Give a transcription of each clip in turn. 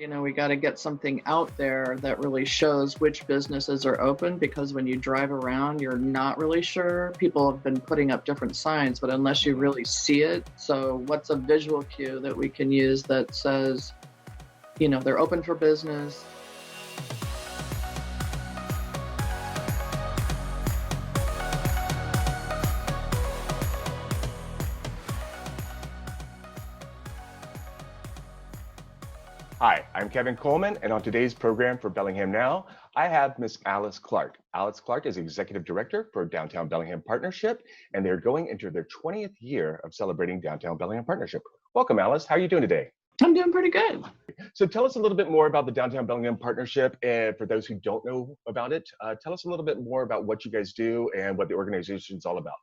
We got to get something out there that really shows which businesses are open, because when you drive around, you're not really sure. People have been putting up different signs, but unless you really see it. So what's a visual cue that we can use that says, they're open for business? Hi, I'm Kevin Coleman, and on today's program for Bellingham Now, I have Miss Alice Clark. Alice Clark is Executive Director for Downtown Bellingham Partnership, and they're going into their 20th year of celebrating Downtown Bellingham Partnership. Welcome, Alice. How are you doing today? I'm doing pretty good. So tell us a little bit more about the Downtown Bellingham Partnership, and for those who don't know about it, tell us a little bit more about what you guys do and what the organization is all about.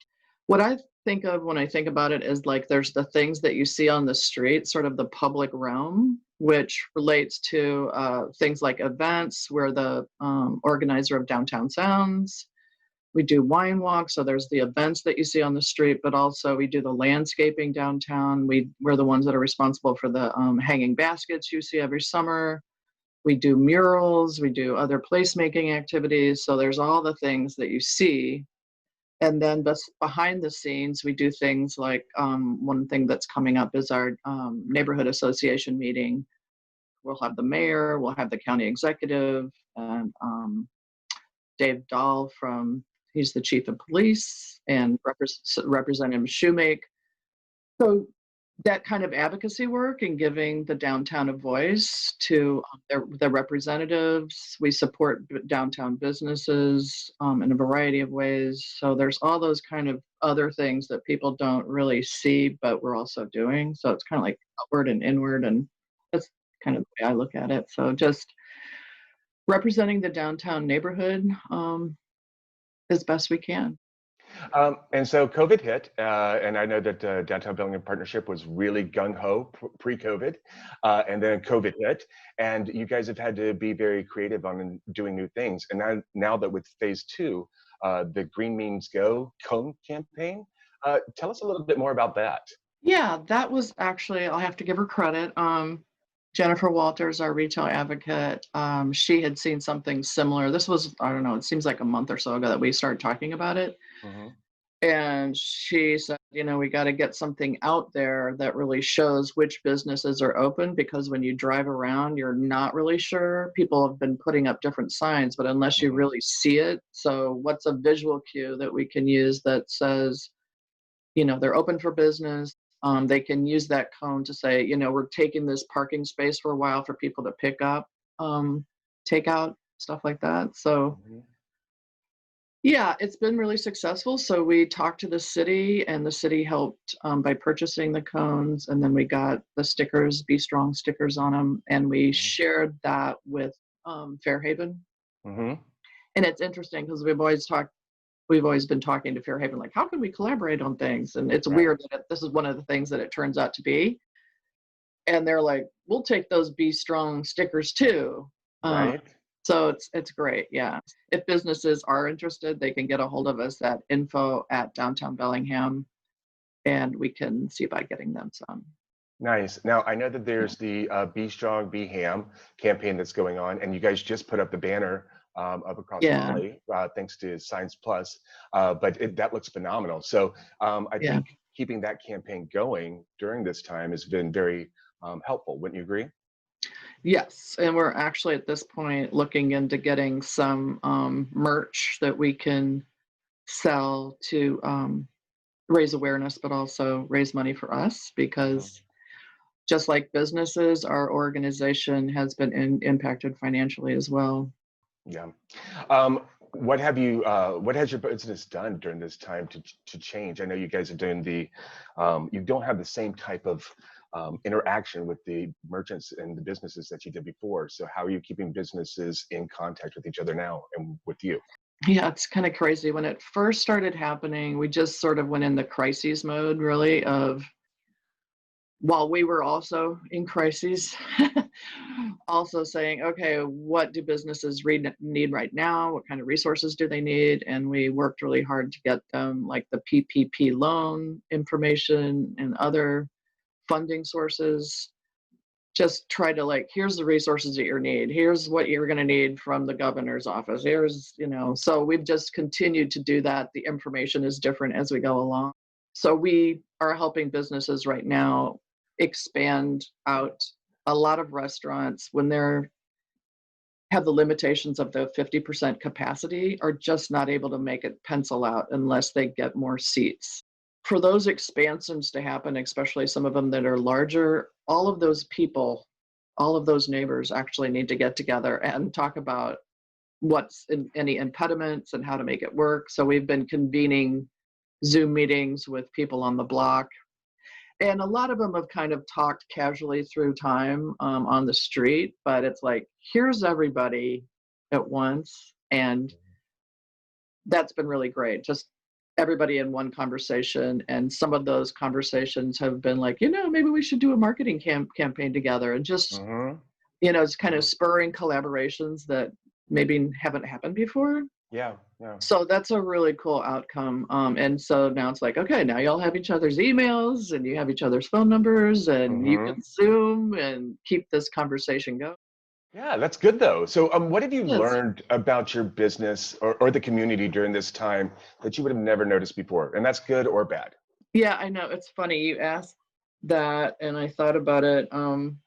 What I think of when I think about it is like there's the things that you see on the street, sort of the public realm, which relates to things like events. We're the organizer of Downtown Sounds. We do wine walks, so there's the events that you see on the street, but also we do the landscaping downtown. We're the ones that are responsible for the hanging baskets you see every summer. We do murals, we do other placemaking activities. So there's all the things that you see. And then behind the scenes, we do things like one thing that's coming up is our neighborhood association meeting. We'll have the mayor, we'll have the county executive, and Dave Dahl he's the chief of police, and Representative Shoemake. So that kind of advocacy work and giving the downtown a voice to their representatives. We support downtown businesses in a variety of ways. So there's all those kind of other things that people don't really see, but we're also doing. So it's kind of like outward and inward, and that's kind of the way I look at it. So just representing the downtown neighborhood as best we can. And so COVID hit, and I know that Downtown Bellingham Partnership was really gung-ho pre-COVID, and then COVID hit, and you guys have had to be very creative on doing new things. And now that with phase two, the Green Means Go cone campaign, tell us a little bit more about that. Yeah, that was actually, I'll have to give her credit. Jennifer Walters, our retail advocate, she had seen something similar. This was, I don't know, it seems like a month or so ago that we started talking about it. Mm-hmm. And she said, we got to get something out there that really shows which businesses are open, because when you drive around, you're not really sure. People have been putting up different signs, but unless you really see it. So what's a visual cue that we can use that says, they're open for business? They can use that cone to say, we're taking this parking space for a while for people to pick up, takeout, stuff like that. So yeah, it's been really successful. So we talked to the city, and the city helped by purchasing the cones, and then we got the stickers, Be Strong stickers on them, and we shared that with Fairhaven. And it's interesting because we've always been talking to Fairhaven, like, how can we collaborate on things? And it's weird that this is one of the things that it turns out to be. And they're like, we'll take those Be Strong stickers too. Right. So it's great. Yeah. If businesses are interested, they can get a hold of us at info@Downtown Bellingham, and we can see about getting them some. Nice. Now, I know that there's the Be Strong, Be Ham campaign that's going on, and you guys just put up the banner up across Raleigh, thanks to Science Plus, but that looks phenomenal. So I think keeping that campaign going during this time has been very helpful. Wouldn't you agree? Yes, and we're actually at this point looking into getting some merch that we can sell to raise awareness, but also raise money for us, because just like businesses, our organization has been impacted financially as well. Yeah. What has your business done during this time to change? I know you guys are doing you don't have the same type of interaction with the merchants and the businesses that you did before. So how are you keeping businesses in contact with each other now and with you? Yeah, it's kind of crazy. When it first started happening, we just sort of went in the crises mode, really, of while we were also in crises, also saying, okay, what do businesses need right now? What kind of resources do they need? And we worked really hard to get them like the PPP loan information and other funding sources. just try to like, here's the resources that you need. Here's what you're going to need from the governor's office. Here's, so we've just continued to do that. The information is different as we go along. So we are helping businesses right now expand out. A lot of restaurants, when they're have the limitations of the 50% capacity, are just not able to make it pencil out unless they get more seats. For those expansions to happen, especially some of them that are larger, all of those people, all of those neighbors actually need to get together and talk about what's any impediments and how to make it work. So we've been convening Zoom meetings with people on the block. And a lot of them have kind of talked casually through time on the street, but it's like, here's everybody at once. And that's been really great. Just everybody in one conversation. And some of those conversations have been like, maybe we should do a marketing campaign together, and just, Mm-hmm. it's kind of Mm-hmm. spurring collaborations that maybe haven't happened before. Yeah, yeah. So that's a really cool outcome. And so now it's like, okay, now y'all have each other's emails and you have each other's phone numbers, and you Mm-hmm. can Zoom and keep this conversation going. Yeah, that's good though. So, what have you Yes. learned about your business or the community during this time that you would have never noticed before? And that's good or bad. Yeah, I know. It's funny you asked that, and I thought about it. And,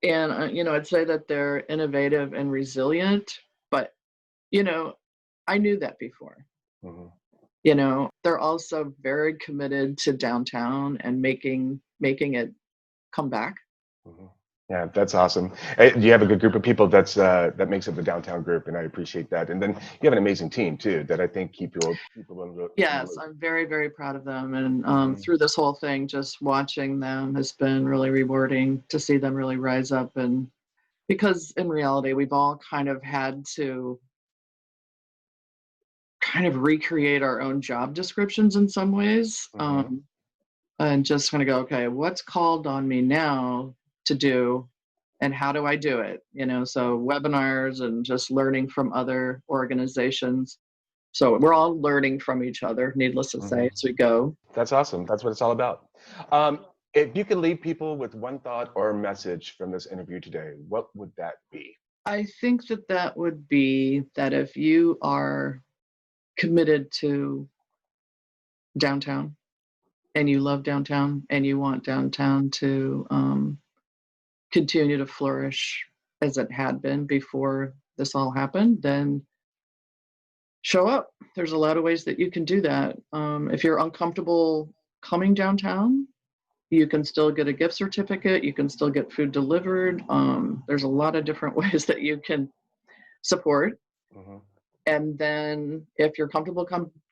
I'd say that they're innovative and resilient, but, you know, I knew that before. Hmm. They're also very committed to downtown and making it come back. Hmm. Yeah, that's awesome. You have a good group of people that makes up the downtown group, and I appreciate that. And then you have an amazing team too that I think keep people in the Yes, loop. I'm very, very proud of them. And Hmm. through this whole thing, just watching them has been really rewarding to see them really rise up. And because in reality, we've all kind of had to kind of recreate our own job descriptions in some ways, Hmm. and just kind of go, okay, what's called on me now to do, and how do I do it? So webinars and just learning from other organizations. So we're all learning from each other, needless to say, Hmm. as we go. That's awesome. That's what it's all about. If you could leave people with one thought or message from this interview today, what would that be? I think that that would be that if you are committed to downtown and you love downtown and you want downtown to continue to flourish as it had been before this all happened, then show up. There's a lot of ways that you can do that. If you're uncomfortable coming downtown, you can still get a gift certificate. You can still get food delivered. There's a lot of different ways that you can support. Hmm. And then if you're comfortable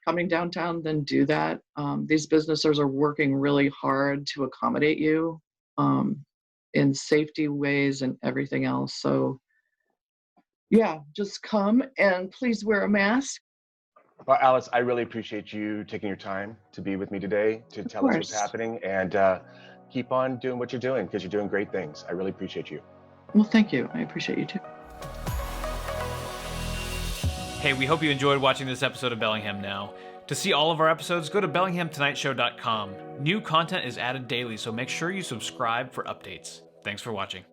coming downtown, then do that. These businesses are working really hard to accommodate you um, in safety ways and everything else. So yeah, just come and please wear a mask. Well, Alice, I really appreciate you taking your time to be with me today to Of tell us what's course. happening, and keep on doing what you're doing because you're doing great things. I really appreciate you. Well, thank you. I appreciate you too. Hey, we hope you enjoyed watching this episode of Bellingham Now. To see all of our episodes, go to BellinghamTonightShow.com. New content is added daily, so make sure you subscribe for updates. Thanks for watching.